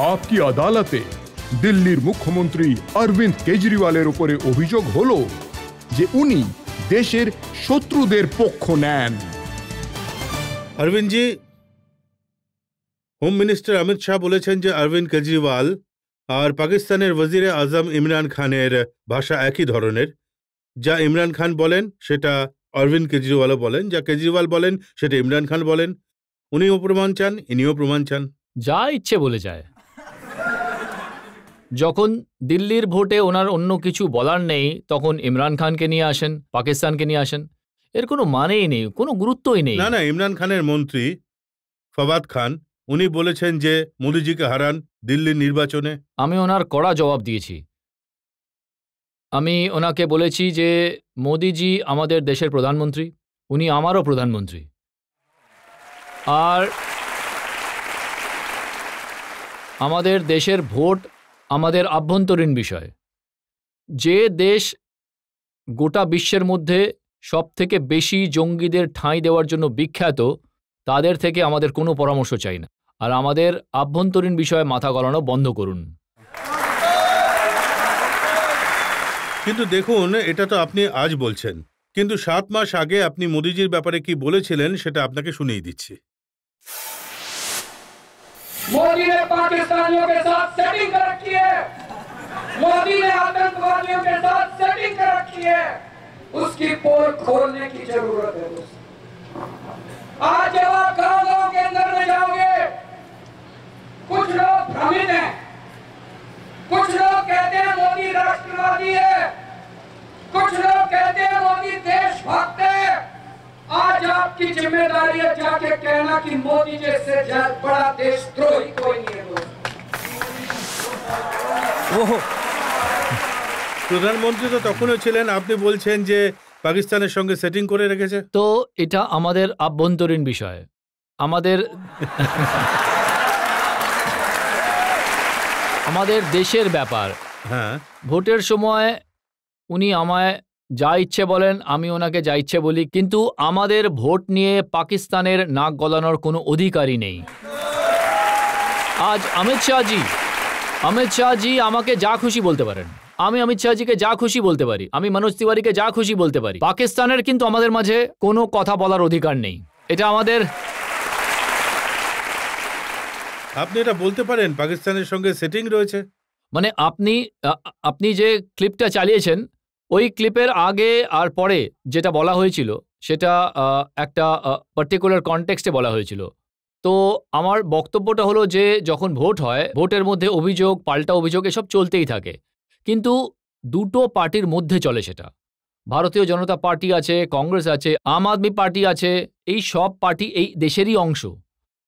आपकी আদালতে দিল্লির মুখ্যমন্ত্রী অরবিন্দ কেজরিওয়ালের উপরে অভিযোগ হলো যে উনি দেশের শত্রুদের পক্ষ নেন। অরবিন্দ জি, হোম মিনিস্টার অমিত শাহ বলেছেন যে অরবিন্দ কেজরিওয়াল আর পাকিস্তানের ওয়াজিরে আজম ইমরান খানের ভাষা একই ধরনের। যা ইমরান খান বলেন সেটা অরবিন্দ কেজরিওয়ালও বলেন, যা কেজরিওয়াল বলেন সেটা ইমরান খান বলেন। উনিও প্রমাণ চান, ইনিও প্রমাণ চান। যা ইচ্ছে বলে যায়। যখন দিল্লির ভোটে ওনার অন্য কিছু বলার নেই তখন ইমরান খানকে নিয়ে আসেন, পাকিস্তানকে নিয়ে আসেন। এর কোনো মানেই নেই, কোনো গুরুত্বই নেই। না, ইমরান খানের মন্ত্রী ফওয়াদ খান উনি বলেছেন যে মোদিজিকে হারান দিল্লির নির্বাচনে। আমি ওনার কড়া জবাব দিয়েছি। আমি ওনাকে বলেছি যে মোদিজি আমাদের দেশের প্রধানমন্ত্রী, উনি আমারও প্রধানমন্ত্রী। আর আমাদের দেশের ভোট আমাদের আভ্যন্তরীণ বিষয়। যে দেশ গোটা বিশ্বের মধ্যে সবথেকে বেশি জঙ্গিদের ঠাঁই দেওয়ার জন্য বিখ্যাত, তাদের থেকে আমাদের কোনো পরামর্শ চাই না। আর আমাদের আভ্যন্তরীণ বিষয়ে মাথা গলানো বন্ধ করুন। কিন্তু দেখুন, এটা তো আপনি আজ বলছেন, কিন্তু 7 মাস আগে আপনি মোদিজির ব্যাপারে কি বলেছিলেন সেটা আপনাকে শুনিয়ে দিচ্ছি। मोदी ने पाकिस्तानियों के साथ सेटिंग कर रखी है, मोदी ने आतंकवादियों के साथ सेटिंग कर रखी है, उसकी पोल खोलने की जरूरत है। आज जब आप गांव के अंदर में जाओगे, कुछ लोग भ्रमित हैं, कुछ लोग कहते हैं मोदी राष्ट्रवादी है, कुछ लोग कहते हैं मोदी देशभक्त है। आज आपकी जिम्मेदारी है जाके कहना कि मोदी जैसे बड़ा देशद्रोही कोई नहीं है। প্রধানমন্ত্রী তো তখনও ছিলেন, আপনি বলছেন যে পাকিস্তানের সঙ্গে সেটিং করে রেখেছে। তো এটা আমাদের আভ্যন্তরীণ বিষয়, আমাদের দেশের ব্যাপার। হ্যাঁ, ভোটের সময় উনি আমায় যা ইচ্ছে বলেন, আমি ওনাকে যা ইচ্ছে বলি, কিন্তু আমাদের ভোট নিয়ে পাকিস্তানের নাক গলানোর কোনো অধিকারই নেই। আজ অমিত শাহজি আমাকে যা খুশি বলতে পারেন, আমি অমিত শাহজিকে যা খুশি বলতে পারি, আমি মনোজ তিওয়ারিকে যা খুশি বলতে পারি। পাকিস্তানের কিন্তু আমাদের মাঝে কোনো কথা বলার অধিকার নেই। এটা আমাদের। আপনি এটা বলতে পারেন পাকিস্তানের সঙ্গে সেটিং রয়েছে? মানে আপনি যে ক্লিপটা চালিয়েছেন, ওই ক্লিপের আগে আর পরে যেটা বলা হয়েছিল সেটা একটা পার্টিকুলার কনটেক্সটে বলা হয়েছিল। তো আমার বক্তব্যটা হলো যে যখন ভোট হয়, ভোটের মধ্যে অভিযোগ, পাল্টা অভিযোগ এসব চলতেই থাকে, কিন্তু দুটো পার্টির মধ্যে চলে সেটা। ভারতীয় জনতা পার্টি আছে, কংগ্রেস আছে, আম আদমি পার্টি আছে, এই সব পার্টি এই দেশেরই অংশ।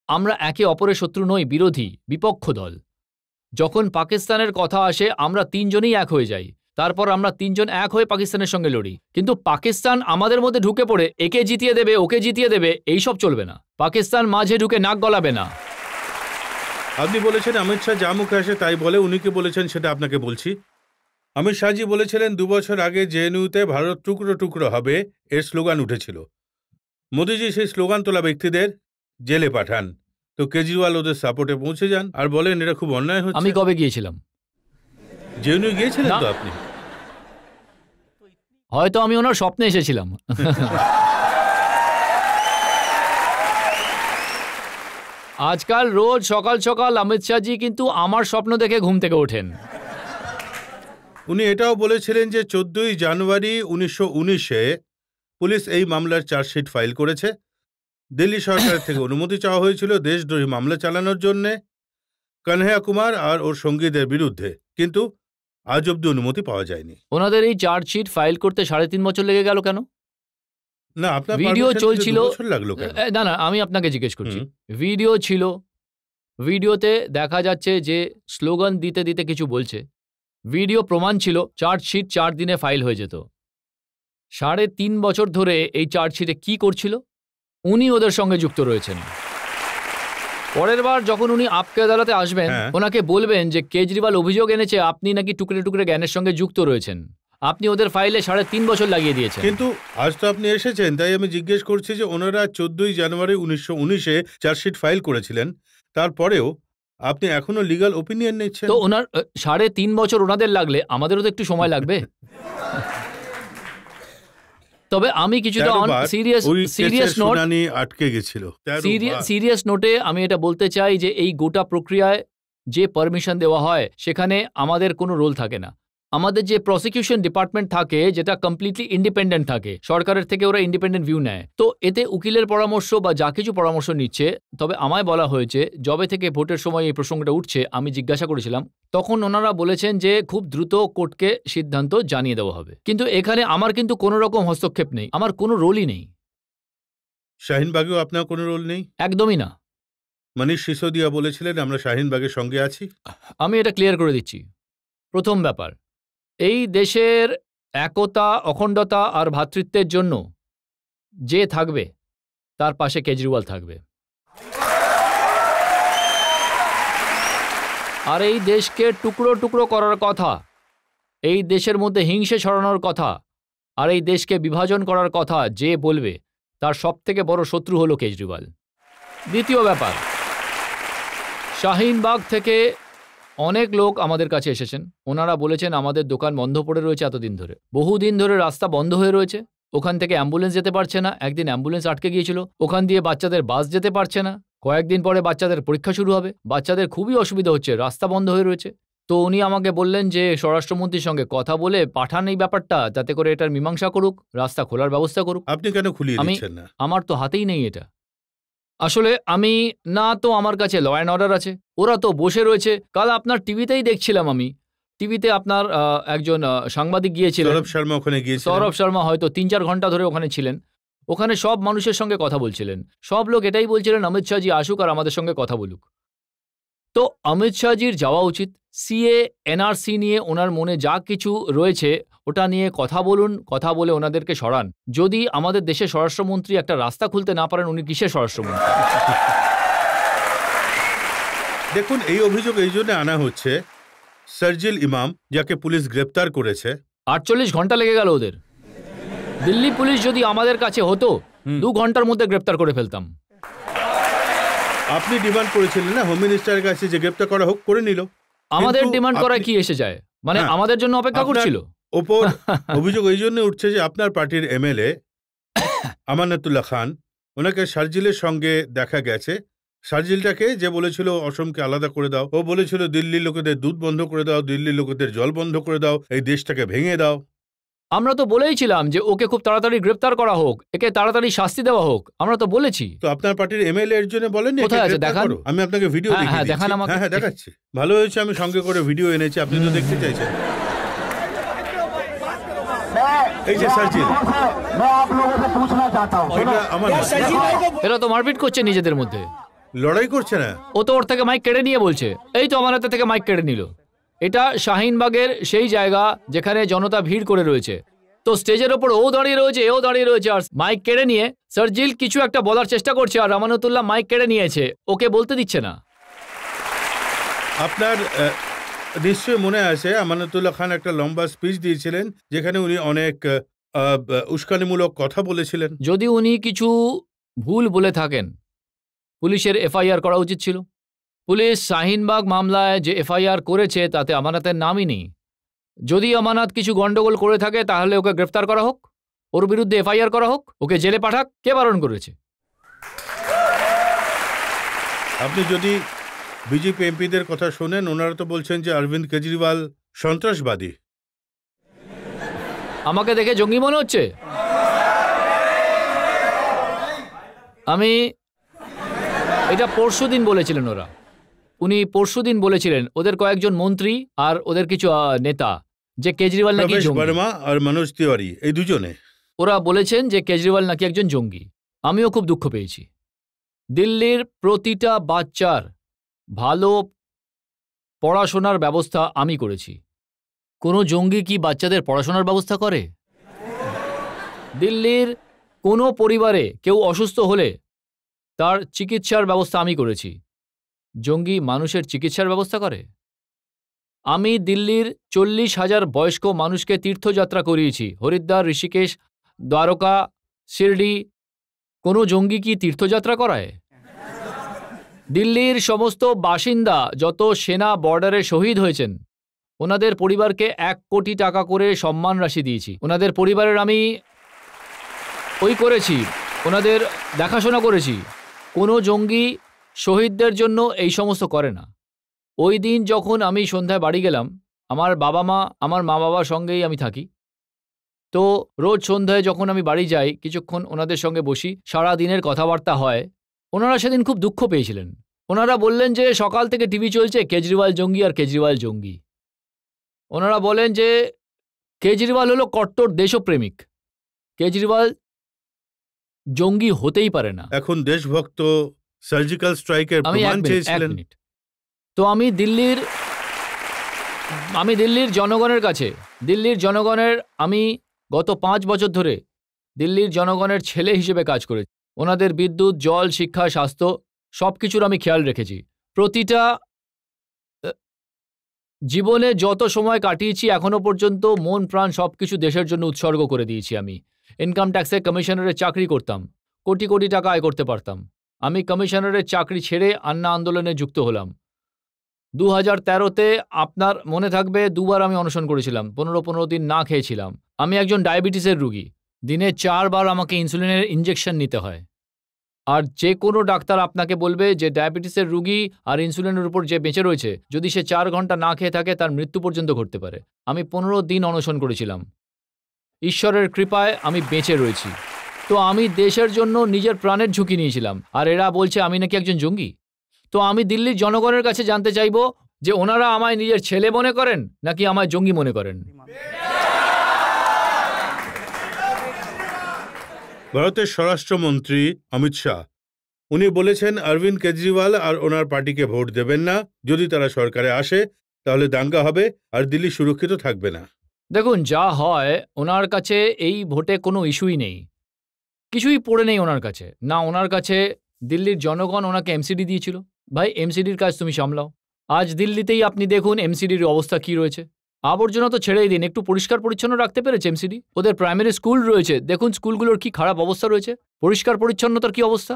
আমরা একে অপরের শত্রু নই, বিরোধী, বিপক্ষ দল। যখন পাকিস্তানের কথা আসে আমরা তিনজনই এক হয়ে যাই, তারপর আমরা তিনজন এক হয়ে পাকিস্তানের সঙ্গে লড়ি। কিন্তু পাকিস্তান আমাদের মধ্যে ঢুকে পড়ে একে জিতিয়ে দেবে, ওকে জিতিয়ে দেবে, এইসব চলবে না। পাকিস্তান মাঝে ঢুকে নাক গলাবে না। আপনি বলেছেন অমিত শাহ যা মুখে আসে তাই বলে, উনি কি বলেছেন সেটা আপনাকে বলছি। অমিত শাহজি বলেছিলেন 2 বছর আগে জেএনইউতে ভারত টুকরো টুকরো হবে এর স্লোগান উঠেছিল। মোদিজি সেই স্লোগান তোলা ব্যক্তিদের জেলে পাঠান, তো কেজরিওয়াল ওদের সাপোর্টে পৌঁছে যান আর বলেন এটা খুব অন্যায় হচ্ছে। আমি কবে গিয়েছিলাম? জেএনইউ গিয়েছিলেন তো আপনি? হয়তো আমি ওনার স্বপ্নে এসেছিলাম। আজকাল রোজ সকাল সকাল অমিত শাহজি কিন্তু আমার স্বপ্ন দেখে ঘুম থেকে ওঠেন। উনি এটাও বলেছিলেন যে 14ই জানুয়ারি 1919-এ পুলিশ এই মামলার চার্জশিট ফাইল করেছে। দিল্লি সরকারের থেকে অনুমতি চাওয়া হয়েছিল দেশদ্রোহী মামলা চালানোর জন্যে কানহাইয়া কুমার আর ওর সঙ্গীদের বিরুদ্ধে, কিন্তু আজ অব্দি অনুমতি পাওয়া যায়নি। ওনাদের এই চার্জশিট ফাইল করতে 3.5 বছর লেগে গেল কেন? না, আপনার ভিডিও চলছিল। লাগলো কেন? না, আমি আপনাকে জিজ্ঞেস করছি। ভিডিও ছিল, ভিডিওতে দেখা যাচ্ছে যে স্লোগান দিতে দিতে কিছু বলছে, ভিডিও প্রমাণ ছিল, চার্জশিট 4 দিনে ফাইল হয়ে যেত। 3.5 বছর ধরে এই চার্জশিটে কি করছিল? উনি ওদের সঙ্গে যুক্ত রয়েছেন। পরের বার যখন উনি আপকে আদালতে আসবেন, ওনাকে বলবেন যে কেজরিওয়াল অভিযোগ এনেছে আপনি নাকি টুকরে টুকরে জ্ঞানের সঙ্গে যুক্ত রয়েছেন, আপনি ওদের ফাইলে 3.5 বছর লাগিয়ে দিয়েছেন। কিন্তু আজ তো আপনি এসেছেন, তাই আমি জিজ্ঞেস করছি যে ওনারা 14ই জানুয়ারি 1919-এ চার্জশিট ফাইল করেছিলেন, তারপরেও আপনি এখনো লিগ্যাল ওপিনিয়ন নিচ্ছেন? তো ওনার 3.5 বছর ওনাদের লাগলে আমাদেরও তো একটু সময় লাগবে। তবে আমি কিছুটা সিরিয়াস নোট আটকে গেছিল, সিরিয়াস নোটে আমি এটা বলতে চাই যে এই গোটা প্রক্রিয়ায় যে পারমিশন দেওয়া হয় সেখানে আমাদের কোনো রোল থাকে না। আমাদের যে প্রসিকিউশন ডিপার্টমেন্ট থাকে যেটা কমপ্লিটলি ইন্ডিপেন্ডেন্ট থাকে, সরকারের থেকে ওরা ইন্ডিপেন্ডেন্ট ভিউ নেয়। তো এতে উকিলের পরামর্শ বা যা কিছু পরামর্শ নিচ্ছে, তবে আমায় বলা হয়েছে যবে থেকে ভোটের সময় এই প্রসঙ্গটা উঠছে আমি জিজ্ঞাসা করেছিলাম, তখন ওনারা বলেছেন যে খুব দ্রুত কোর্টকে সিদ্ধান্ত জানিয়ে দেওয়া হবে। কিন্তু এখানে আমার কিন্তু কোনো রকম হস্তক্ষেপ নেই, আমার কোনো রোলই নেই। শাহিনবাগেও আপনার কোনো রোল নেই? একদমই না। মনীষ সিসোদিয়া বলেছিলেন আমরা শাহিনবাগের সঙ্গে আছি। আমি এটা ক্লিয়ার করে দিচ্ছি। প্রথম ব্যাপার, এই দেশের একতা, অখণ্ডতা আর ভ্রাতৃত্বের জন্য যে থাকবে তার পাশে কেজরিওয়াল থাকবে। আর এই দেশকে টুকরো টুকরো করার কথা, এই দেশের মধ্যে হিংসে ছড়ানোর কথা আর এই দেশকে বিভাজন করার কথা যে বলবে তার সবথেকে বড় শত্রু হলো কেজরিওয়াল। দ্বিতীয় ব্যাপার, শাহিনবাগ থেকে অনেক লোক আমাদের কাছে এসেছেন। ওনারা বলেছেন আমাদের দোকান বন্ধ পড়ে রয়েছে এতদিন ধরে, বহুদিন ধরে রাস্তা বন্ধ হয়ে রয়েছে, ওখান থেকে অ্যাম্বুলেন্স যেতে পারছে না। একদিন অ্যাম্বুলেন্স আটকে গিয়েছিল, ওখান দিয়ে বাচ্চাদের বাস যেতে পারছে না। কয়েকদিন পরে বাচ্চাদের পরীক্ষা শুরু হবে, বাচ্চাদের খুবই অসুবিধা হচ্ছে, রাস্তা বন্ধ হয়ে রয়েছে। তো উনি আমাকে বললেন যে স্বরাষ্ট্রমন্ত্রীর সঙ্গে কথা বলে পাঠান এই ব্যাপারটা, যাতে করে এটার মীমাংসা করুক, রাস্তা খোলার ব্যবস্থা করুক। আপনি কেন খুলিয়ে দিচ্ছেন না? আমার তো হাতেই নেই এটা। আসলে আমি না, তো আমার কাছে ল অ্যান্ড অর্ডার আছে, ওরা তো বসে রয়েছে। কাল আপনার টিভিতেই দেখছিলাম, আমি টিভিতে আপনার একজন সাংবাদিক গিয়েছিলেন, সৌরভ শর্মা, ওখানে গিয়েছিলেন। সৌরভ শর্মা হয়তো 3-4 ঘন্টা ধরে ওখানে ছিলেন। ওখানে সব মানুষের সঙ্গে কথা বলছিলেন, সব লোক এটাই বলছিলেন অমিত শাহজি আসুক আর আমাদের সঙ্গে কথা বলুক। তো অমিত শাহজির যাওয়া উচিত, সিএ এনআরসি নিয়ে ওনার মনে যা কিছু রয়েছে ওটা নিয়ে কথা বলুন, কথা বলে ওনাদেরকে সরান। যদি আমাদের দেশের স্বরাষ্ট্রমন্ত্রী একটা রাস্তা খুলতে না পারেন, উনি কিসের স্বরাষ্ট্রমন্ত্রী? দেখুন, এই অভিযোগ এই জন্য আনা হচ্ছে, শারজিল ইমাম যাকে পুলিশ গ্রেপ্তার করেছে, 48 ঘন্টা লেগে গেল ওদের। দিল্লি পুলিশ যদি আমাদের কাছে হতো 2 ঘন্টার মধ্যে গ্রেপ্তার করে ফেলতাম। আপনি ডিমান্ড করেছিলেন না হোম মিনিস্টারের কাছে যে গ্রেপ্তার করা হোক, করে নিল। আমাদের ডিমান্ড করায় কি এসে যায়? মানে আমাদের জন্য অপেক্ষা করছিল। ওপর অভিযোগ এই জন্য উঠছে যে আপনার পার্টির এমএলএ আমানতুল্লাহ খান, ওনাকে শারজিলের সঙ্গে দেখা গেছে। শারজিলটাকে যে বলেছিল অসমকে আলাদা করে দাও, ও বলেছিল দিল্লির লোকেদের দুধ বন্ধ করে দাও, দিল্লির লোকেদের জল বন্ধ করে দাও, এই দেশটাকে ভেঙে দাও। আমরা তো বলেইছিলাম যে ওকে খুব তাড়াতাড়ি গ্রেপ্তার করা হোক, একে তাড়াতাড়ি শাস্তি দেওয়া হোক, আমরা তো বলেছি। তো আপনার পার্টির এমএলএ এর জন্য বলেননি? কোথায় আছে দেখান। আমি আপনাকে ভিডিও দেখিয়ে দিচ্ছি। দেখান আমাকে। হ্যাঁ, দেখাচ্ছি। ভালো হয়েছে আমি সঙ্গে করে ভিডিও এনেছি, আপনি তো দেখতে চাইছেন। এই যে শারজিল, এরা তো মারপিট করছে নিজেদের মধ্যে, লড়াই করছে না। ও তো ওর থেকে মাইক কেড়ে নিয়ে বলছে, এই তো আমার হাতে থেকে মাইক কেড়ে নিল। এটা শাহিনবাগের সেই জায়গা যেখানে জনতা ভিড় করে রয়েছে। তো স্টেজের ওপর ও দাঁড়িয়ে রয়েছে, এও দাঁড়িয়ে রয়েছে, আর মাইক কেড়ে নিয়ে শারজিল কিছু একটা বলার চেষ্টা করছে, আর আমানতুল্লাহ মাইক কেড়ে নিয়েছে, ওকে বলতে দিচ্ছে না। আপনার নিশ্চয়ই মনে আছে আমানতুল্লাহ খান একটা লম্বা স্পিচ দিয়েছিলেন যেখানে উনি অনেক উস্কানিমূলক কথা বলেছিলেন। যদি উনি কিছু ভুল বলে থাকেন, পুলিশের এফআইআর করা উচিত ছিল। পুলিশ শাহিনবাগ মামলায় যে এফআইআর করেছে তাতে আমানতের নামই নেই। যদি আমানত কিছু গন্ডগোল করে থাকে তাহলে ওকে গ্রেফতার করা হোক, ওর বিরুদ্ধে এফআইআর করা হোক, ওকে জেলে পাঠাক। কে বারণ করেছে? আপনি যদি বিজেপি এমপিদের কথা শোনেন, ওনারা তো বলছেন যে অরবিন্দ কেজরিওয়াল সন্ত্রাসবাদী। আমাকে দেখে জঙ্গি মনে হচ্ছে? আমি এটা পরশুদিন বলেছিলেন ওরা, উনি পরশুদিন বলেছিলেন ওদের কয়েকজন মন্ত্রী আর ওদের কিছু নেতা যে কেজরিওয়াল নাকি জঙ্গি। বর্মা আর মনোজ তিওয়ারি, এই দুজনে ওরা বলেছেন যে কেজরিওয়াল নাকি একজন জঙ্গি। আমিও খুব দুঃখ পেয়েছি। দিল্লির প্রতিটা বাচ্চার ভালো পড়াশোনার ব্যবস্থা আমি করেছি। কোনো জঙ্গি কি বাচ্চাদের পড়াশোনার ব্যবস্থা করে? দিল্লির কোনো পরিবারে কেউ অসুস্থ হলে তার চিকিৎসার ব্যবস্থা আমি করেছি। জঙ্গি মানুষের চিকিৎসার ব্যবস্থা করে? আমি দিল্লির 40,000 বয়স্ক মানুষকে তীর্থযাত্রা করিয়েছি, হরিদ্বার, ঋষিকেশ, দ্বারকা, শিরডি। কোনো জঙ্গি কি তীর্থযাত্রা করায়? দিল্লির সমস্ত বাসিন্দা যত সেনা বর্ডারে শহীদ হয়েছেন ওনাদের পরিবারকে 1 কোটি টাকা করে সম্মান রাশি দিয়েছি। ওনাদের পরিবারের আমি করেছি, ওনাদের দেখাশোনা করেছি। কোনো জঙ্গি শহীদদের জন্য এই সমস্ত করে না। ওই দিন যখন আমি সন্ধ্যায় বাড়ি গেলাম, আমার মা বাবার সঙ্গেই আমি থাকি, তো রোজ সন্ধ্যায় যখন আমি বাড়ি যাই কিছুক্ষণ ওনাদের সঙ্গে বসি, সারা দিনের কথাবার্তা হয়। ওনারা সেদিন খুব দুঃখ পেয়েছিলেন। ওনারা বললেন যে সকাল থেকে টিভি চলছে কেজরিওয়াল জঙ্গি আর কেজরিওয়াল জঙ্গি। ওনারা বলেন যে কেজরিওয়াল হলো কট্টর দেশপ্রেমিক, কেজরিওয়াল জঙ্গি হতেই পারে না। এখন দেশভক্ত সার্জিক্যাল স্ট্রাইকের প্রমাণ চেয়েছিলেন। তো আমি দিল্লির জনগণের কাছে, আমি গত 5 বছর ধরে দিল্লির জনগণের ছেলে হিসেবে কাজ করেছি। ওনাদের বিদ্যুৎ, জল, শিক্ষা, স্বাস্থ্য সব কিছুর আমি খেয়াল রেখেছি। প্রতিটা জীবনে যত সময় কাটিয়েছি এখনো পর্যন্ত মন প্রাণ সব কিছু দেশের জন্য উৎসর্গ করে দিয়েছি। আমি ইনকাম ট্যাক্সের কমিশনারের চাকরি করতাম, কোটি কোটি টাকা আয় করতে পারতাম। আমি কমিশনারের চাকরি ছেড়ে আন্না আন্দোলনে যুক্ত হলাম। 2013-তে আপনার মনে থাকবে 2বার আমি অনশন করেছিলাম, 15 দিন না খেয়েছিলাম। আমি একজন ডায়াবেটিসের রুগী, দিনে 4 বার আমাকে ইনসুলিনের ইঞ্জেকশন নিতে হয়। আর যে কোনো ডাক্তার আপনাকে বলবে যে ডায়াবেটিসের রুগী আর ইনসুলিনের উপর যে বেঁচে রয়েছে, যদি সে 4 ঘন্টা না খেয়ে থাকে তার মৃত্যু পর্যন্ত ঘটতে পারে। আমি 15 দিন অনশন করেছিলাম। ঈশ্বরের কৃপায় আমি বেঁচে রয়েছি। তো আমি দেশের জন্য নিজের প্রাণের ঝুঁকি নিয়েছিলাম, আর এরা বলছে আমি নাকি একজন জঙ্গি। তো আমি দিল্লির জনগণের কাছে জানতে চাইব যে ওনারা আমায় নিজের ছেলে মনে করেন নাকি আমায় জঙ্গি মনে করেন। ভারতের স্বরাষ্ট্রমন্ত্রী অমিত শাহ উনি বলেছেন অরবিন্দ কেজরিওয়াল আর ওনার পার্টিকে ভোট দেবেন না। যদি তারা সরকারে আসে তাহলে দাঙ্গা হবে আর দিল্লি সুরক্ষিত থাকবে না। দেখুন, যা হয় ওনার কাছে এই ভোটে কোনো ইস্যুই নেই, কিছুই পড়ে নেই ওনার কাছে। না, ওনার কাছে দিল্লির জনগণ ওনাকে এমসিডি দিয়েছিল। ভাই, এমসিডির কাজ তুমি সামলাও। আজ দিল্লিতেই আপনি দেখুন এমসিডির অবস্থা কি রয়েছে। আবর্জনা তো ছেড়েই দিন, একটু পরিষ্কার পরিচ্ছন্ন রাখতে পেরেছে এমসিডি? ওদের প্রাইমারি স্কুল রয়েছে, দেখুন স্কুলগুলোর কি খারাপ অবস্থা রয়েছে, পরিষ্কার পরিচ্ছন্নতার কি অবস্থা।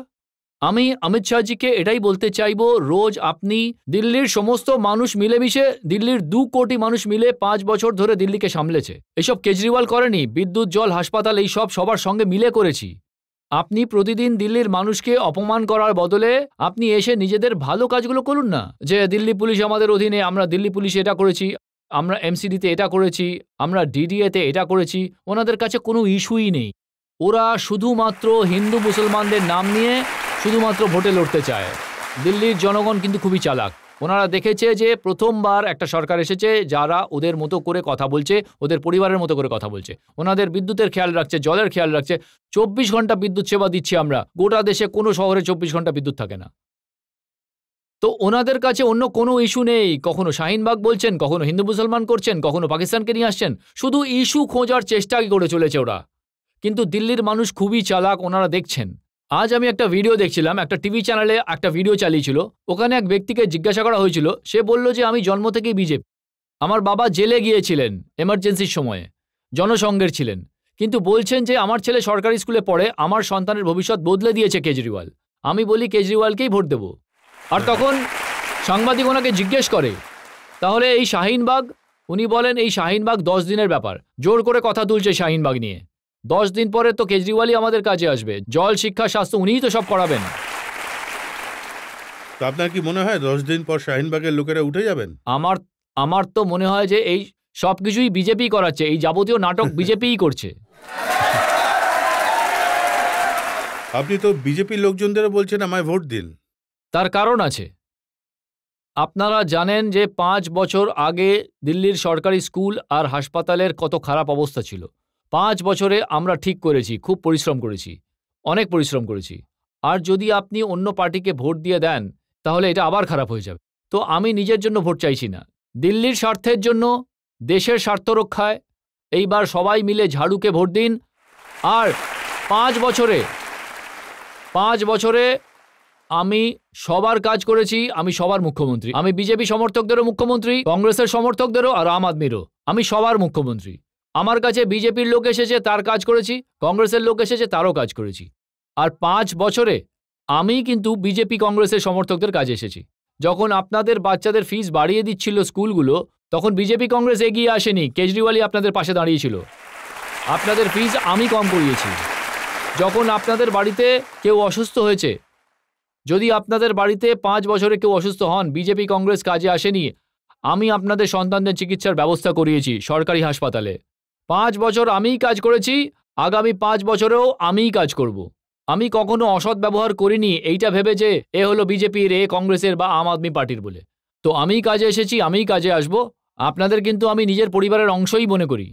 আমি অমিত শাহজিকে এটাই বলতে চাইবো, রোজ আপনি দিল্লির সমস্ত মানুষ মিলেমিশে, দিল্লির 2 কোটি মানুষ মিলে 5 বছর ধরে দিল্লিকে সামলেছে। এসব কেজরিওয়াল করেনি, বিদ্যুৎ, জল, হাসপাতাল এই সব সবার সঙ্গে মিলে করেছি। আপনি প্রতিদিন দিল্লির মানুষকে অপমান করার বদলে আপনি এসে নিজেদের ভালো কাজগুলো করুন না। যে দিল্লি পুলিশ আমাদের অধীনে, আমরা দিল্লি পুলিশে এটা করেছি, আমরা এমসিডিতে এটা করেছি, আমরা ডিডিএতে এটা করেছি। ওনাদের কাছে কোনো ইস্যুই নেই। ওরা শুধুমাত্র হিন্দু মুসলমানদের নাম নিয়ে শুধুমাত্র ভোটে লড়তে চায়। দিল্লির জনগণ কিন্তু খুবই চালাক। ওনারা দেখেছে যে প্রথমবার একটা সরকার এসেছে যারা ওদের মতো করে কথা বলছে, ওদের পরিবারের মতো করে কথা বলছে, ওনাদের বিদ্যুতের খেয়াল রাখছে, জলের খেয়াল রাখছে। 24 ঘন্টা বিদ্যুৎ সেবা দিচ্ছি আমরা। গোটা দেশে কোনো শহরে 24 ঘন্টা বিদ্যুৎ থাকে না। তো ওনাদের কাছে অন্য কোনো ইস্যু নেই। কখনো শাহিনবাগ বলছেন, কখনো হিন্দু মুসলমান করছেন, কখনো পাকিস্তানকে নিয়ে আসছেন, শুধু ইস্যু খোঁজার চেষ্টাই করে চলেছে ওরা। কিন্তু দিল্লির মানুষ খুবই চালাক, ওনারা দেখছেন। আজ আমি একটা ভিডিও দেখছিলাম, একটা টিভি চ্যানেলে একটা ভিডিও চালিয়েছিল। ওখানে এক ব্যক্তিকে জিজ্ঞাসা করা হয়েছিল, সে বলল যে আমি জন্ম থেকেই বিজেপি, আমার বাবা জেলে গিয়েছিলেন এমার্জেন্সির সময়ে, জনসংঘের ছিলেন, কিন্তু বলছেন যে আমার ছেলে সরকারি স্কুলে পড়ে, আমার সন্তানের ভবিষ্যৎ বদলে দিয়েছে কেজরিওয়াল। আমি বলি কেজরিওয়ালকেই ভোট দেব। আর তখন সাংবাদিক ওনাকে জিজ্ঞেস করে তাহলে এই শাহিনবাগ, উনি বলেন এই শাহিনবাগ 10 দিনের ব্যাপার, জোর করে কথা তুলছে শাহিনবাগ নিয়ে। 10 দিন পরে তো কেজরিওয়ালই আমাদের কাছে আসবে, জল, শিক্ষা, স্বাস্থ্য উনিই তো সব করাবেন। তো আপনার কি মনে হয় 10 দিন পর শাহিনবাগের লোকেরা উঠে যাবেন? আমার তো মনে হয় যে এই সব কিছুই বিজেপি করাচ্ছে, এই যাবতীয় নাটক বিজেপিই করছে। আপনি তো বিজেপির লোকজনদেরও বলছেন আমায় ভোট দিন। তার কারণ আছে। আপনারা জানেন যে 5 বছর আগে দিল্লির সরকারি স্কুল আর হাসপাতালের কত খারাপ অবস্থা ছিল। 5 বছরে আমরা ঠিক করেছি, খুব পরিশ্রম করেছি, অনেক পরিশ্রম করেছি। আর যদি আপনি অন্য পার্টিকে ভোট দিয়ে দেন তাহলে এটা আবার খারাপ হয়ে যাবে। তো আমি নিজের জন্য ভোট চাইছি না, দিল্লির স্বার্থের জন্য, দেশের স্বার্থ রক্ষায় এইবার সবাই মিলে ঝাড়ুকে ভোট দিন। আর 5 বছরে আমি সবার কাজ করেছি, আমি সবার মুখ্যমন্ত্রী। আমি বিজেপি সমর্থকদেরও মুখ্যমন্ত্রী, কংগ্রেসের সমর্থকদেরও আর আম আদমিরও, আমি সবার মুখ্যমন্ত্রী। আমার কাছে বিজেপির লোক এসেছে, তার কাজ করেছি, কংগ্রেসের লোক এসেছে, তারও কাজ করেছি। আর 5 বছরে আমি কিন্তু বিজেপি কংগ্রেসের সমর্থকদের কাজে এসেছি। যখন আপনাদের বাচ্চাদের ফিস বাড়িয়ে দিচ্ছিল স্কুলগুলো, তখন বিজেপি কংগ্রেস এগিয়ে আসেনি, কেজরিওয়ালই আপনাদের পাশে দাঁড়িয়েছিল। আপনাদের ফিস আমি কম করিয়েছি। যখন আপনাদের বাড়িতে কেউ অসুস্থ হয়েছে, যদি আপনাদের বাড়িতে 5 বছরে কেউ অসুস্থ হন, বিজেপি কংগ্রেস কাজে আসেনি, আমি আপনাদের সন্তানদের চিকিৎসার ব্যবস্থা করিয়েছি সরকারি হাসপাতালে। 5 বছর আমিই কাজ করেছি, আগামী 5 বছরেও আমিই কাজ করব। আমি কখনো অসৎ ব্যবহার করিনি এইটা ভেবে যে এ হলো বিজেপির, এ কংগ্রেসের বা আম আদমি পার্টির বলে। তো আমিই কাজে এসেছি, আমিই কাজে আসব। আপনাদের কিন্তু আমি নিজের পরিবারের অংশই মনে করি।